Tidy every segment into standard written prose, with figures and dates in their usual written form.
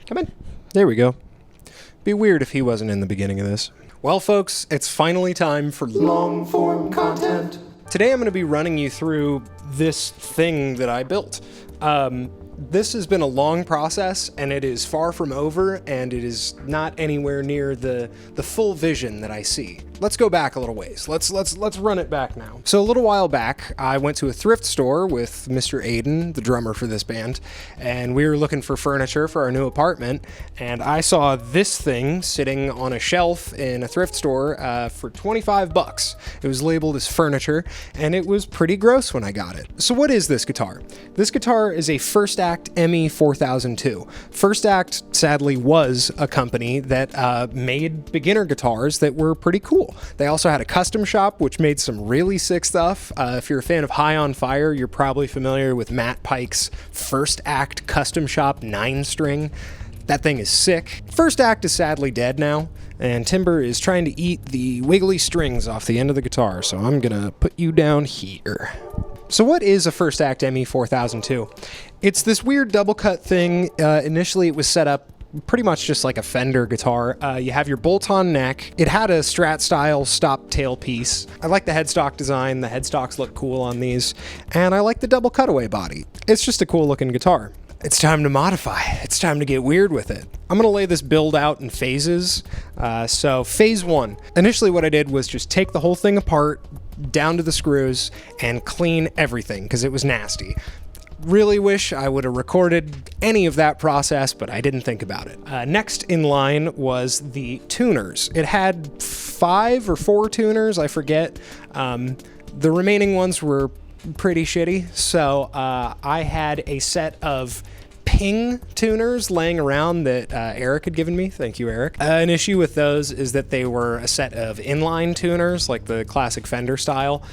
Come in. There we go. Be weird if he wasn't in the beginning of this. Well, folks, it's finally time for long-form content. Today I'm going to be running you through this thing that I built. This has been a long process, and it is far from over, and it is not anywhere near the full vision that I see. Let's go back a little ways. Let's run it back now. So a little while back, I went to a thrift store with Mr. Aiden, the drummer for this band, and we were looking for furniture for our new apartment, and I saw this thing sitting on a shelf in a thrift store for 25 bucks. It was labeled as furniture, and it was pretty gross when I got it. So what is this guitar? This guitar is a First Act ME4002. First Act, sadly, was a company that made beginner guitars that were pretty cool. They also had a custom shop, which made some really sick stuff. If you're a fan of High on Fire, you're probably familiar with Matt Pike's First Act custom shop 9-string. That thing is sick. First Act is sadly dead now, and Timber is trying to eat the wiggly strings off the end of the guitar, so I'm gonna put you down here. So what is a First Act ME4002? It's this weird double cut thing. Initially it was set up pretty much just like a Fender guitar. You have your bolt-on neck. It had a Strat style stop tailpiece. I like the headstock design. The headstocks look cool on these. And I like the double cutaway body. It's just a cool looking guitar. It's time to modify. It's time to get weird with it. I'm gonna lay this build out in phases. So phase one. Initially what I did was just take the whole thing apart, down to the screws, and clean everything because it was nasty. Really wish I would have recorded any of that process, but I didn't think about it. Next in line was the tuners. It had 5 or 4 tuners, I forget. The remaining ones were pretty shitty, so I had a set of Ping tuners laying around that Eric had given me. Thank you, Eric. An issue with those is that they were a set of inline tuners, like the classic Fender style.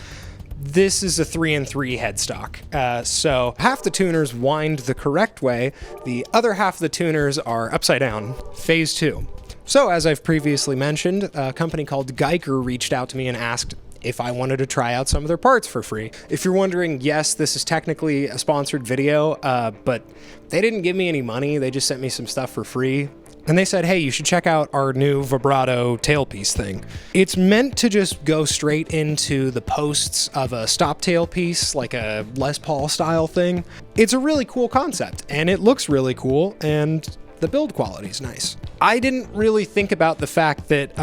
This is a 3-in-3 headstock. So half the tuners wind the correct way, the other half of the tuners are upside down. Phase 2. So as I've previously mentioned, a company called Geiger reached out to me and asked if I wanted to try out some of their parts for free. If you're wondering, yes, this is technically a sponsored video, but they didn't give me any money. They just sent me some stuff for free. And they said, hey, you should check out our new vibrato tailpiece thing. It's meant to just go straight into the posts of a stop tailpiece, like a Les Paul style thing. It's a really cool concept, and it looks really cool, and the build quality is nice. I didn't really think about the fact that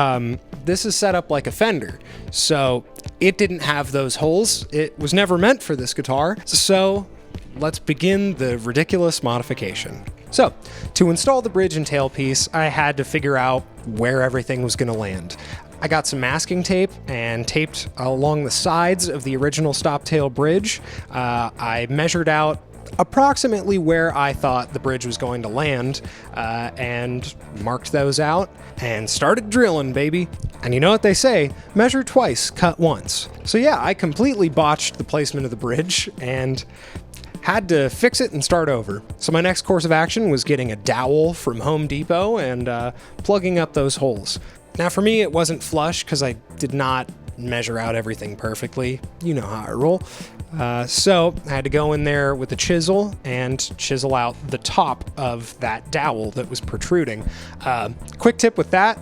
this is set up like a Fender, so it didn't have those holes. It was never meant for this guitar, so let's begin the ridiculous modification. So, to install the bridge and tailpiece, I had to figure out where everything was going to land. I got some masking tape and taped along the sides of the original stop tail bridge. I measured out approximately where I thought the bridge was going to land, and marked those out and started drilling, baby. And you know what they say, measure twice, cut once. So yeah, I completely botched the placement of the bridge and had to fix it and start over. So my next course of action was getting a dowel from Home Depot and plugging up those holes. Now for me, it wasn't flush because I did not measure out everything perfectly. You know how I roll. So I had to go in there with a chisel and chisel out the top of that dowel that was protruding. Quick tip with that,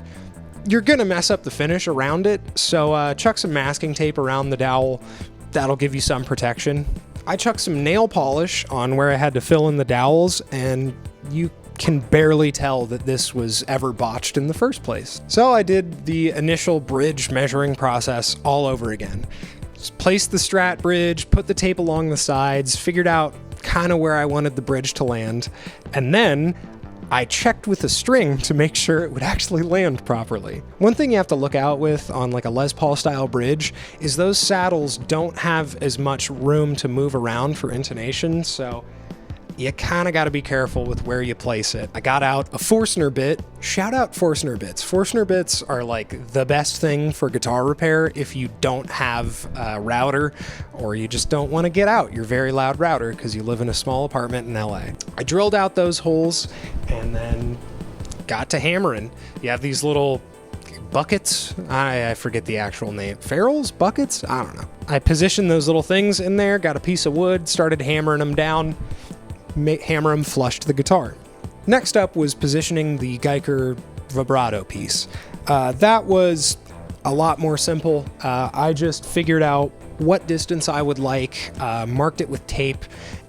you're gonna mess up the finish around it, so chuck some masking tape around the dowel. That'll give you some protection. I chucked some nail polish on where I had to fill in the dowels, and you can barely tell that this was ever botched in the first place. So I did the initial bridge measuring process all over again. Just placed the Strat bridge, put the tape along the sides, figured out kind of where I wanted the bridge to land, and then I checked with a string to make sure it would actually land properly. One thing you have to look out with on like a Les Paul style bridge is those saddles don't have as much room to move around for intonation, so you kind of got to be careful with where you place it. I got out a Forstner bit. Shout out Forstner bits. Forstner bits are like the best thing for guitar repair if you don't have a router or you just don't want to get out your very loud router because you live in a small apartment in LA. I drilled out those holes and then got to hammering. You have these little buckets. I forget the actual name. Ferrules? Buckets? I don't know. I positioned those little things in there, got a piece of wood, started hammering them down. Hammer them flush to the guitar. Next up was positioning the Geiger vibrato piece. That was a lot more simple. I just figured out what distance I would like, marked it with tape,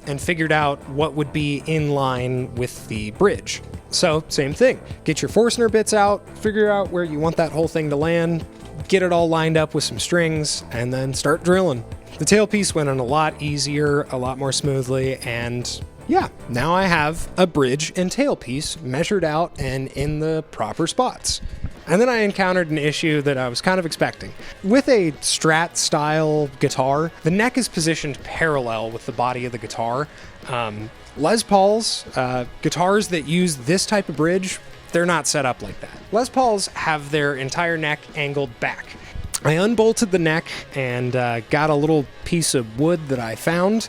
and figured out what would be in line with the bridge. So, same thing. Get your Forstner bits out, figure out where you want that whole thing to land, get it all lined up with some strings, and then start drilling. The tailpiece went in a lot easier, a lot more smoothly, and yeah, now I have a bridge and tailpiece measured out and in the proper spots. And then I encountered an issue that I was kind of expecting. With a Strat style guitar, the neck is positioned parallel with the body of the guitar. Les Pauls, guitars that use this type of bridge, they're not set up like that. Les Pauls have their entire neck angled back. I unbolted the neck and got a little piece of wood that I found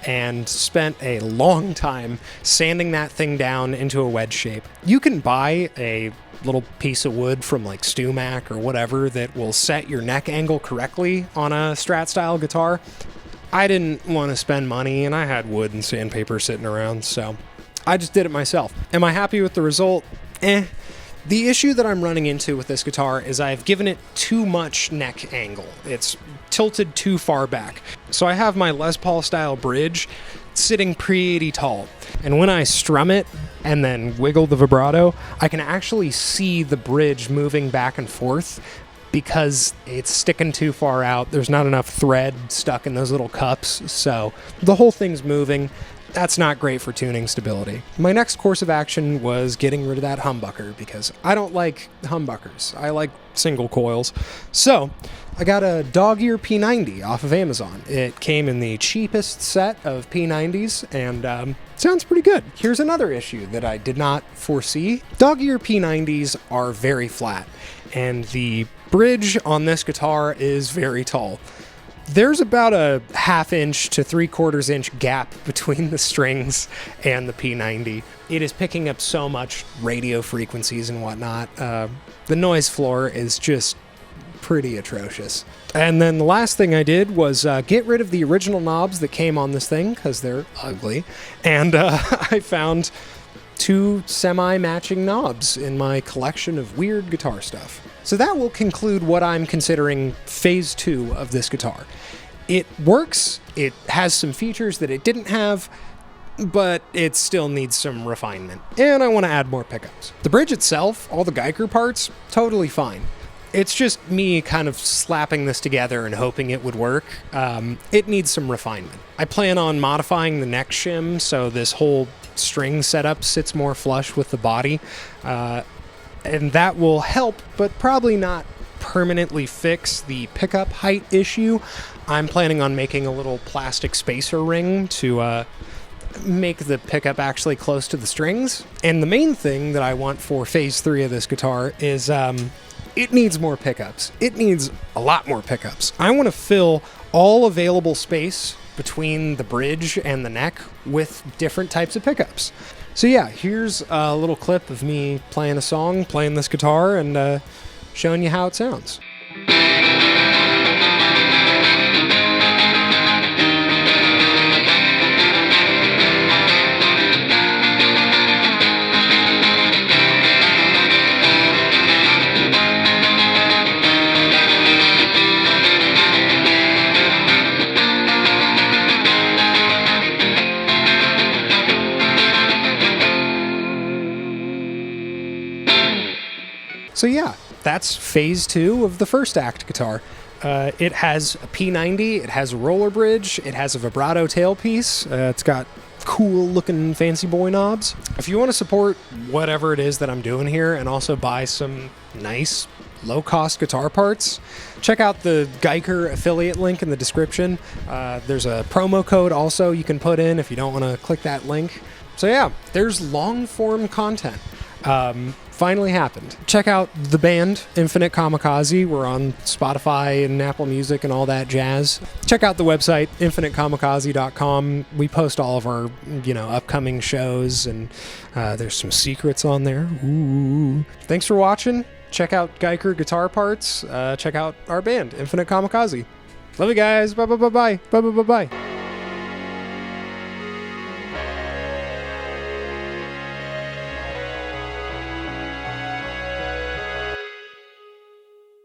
and spent a long time sanding that thing down into a wedge shape. You can buy a little piece of wood from like StewMac or whatever that will set your neck angle correctly on a Strat style guitar. I didn't want to spend money and I had wood and sandpaper sitting around, so I just did it myself. Am I happy with the result? The issue that I'm running into with this guitar is I've given it too much neck angle. It's tilted too far back. So I have my Les Paul style bridge sitting pretty tall. And when I strum it and then wiggle the vibrato, I can actually see the bridge moving back and forth because it's sticking too far out. There's not enough thread stuck in those little cups, so the whole thing's moving. That's not great for tuning stability. My next course of action was getting rid of that humbucker because I don't like humbuckers. I like single coils. So I got a dog ear P90 off of Amazon. It came in the cheapest set of P90s and sounds pretty good. Here's another issue that I did not foresee. Dog ear P90s are very flat and the bridge on this guitar is very tall. There's about a 1/2 inch to 3/4 inch gap between the strings and the P90. It is picking up so much radio frequencies and whatnot. The noise floor is just pretty atrocious. And then the last thing I did was get rid of the original knobs that came on this thing because they're ugly. And I found 2 semi-matching knobs in my collection of weird guitar stuff. So that will conclude what I'm considering phase 2 of this guitar. It works, it has some features that it didn't have, but it still needs some refinement. And I want to add more pickups. The bridge itself, all the Geiger parts, totally fine. It's just me kind of slapping this together and hoping it would work. It needs some refinement. I plan on modifying the neck shim so this whole string setup sits more flush with the body. And that will help, but probably not permanently fix the pickup height issue. I'm planning on making a little plastic spacer ring to make the pickup actually close to the strings. And the main thing that I want for phase 3 of this guitar is it needs more pickups. It needs a lot more pickups. I want to fill all available space between the bridge and the neck with different types of pickups. So yeah, here's a little clip of me playing a song, playing this guitar, and showing you how it sounds. So yeah, that's phase 2 of the First Act guitar. It has a P90, it has a roller bridge, it has a vibrato tailpiece, it's got cool looking fancy boy knobs. If you want to support whatever it is that I'm doing here and also buy some nice low-cost guitar parts, check out the Geiger affiliate link in the description. There's a promo code also you can put in if you don't want to click that link. So yeah, there's long-form content. Finally happened. Check out the band Infinite Kamikaze. We're on Spotify and Apple Music and all that jazz. Check out the website infinitekamikaze.com. We post all of our, upcoming shows, and there's some secrets on there. Ooh. Thanks for watching. Check out Geiger guitar parts. Check out our band Infinite Kamikaze. Love you guys. Bye bye bye bye. Bye bye bye bye.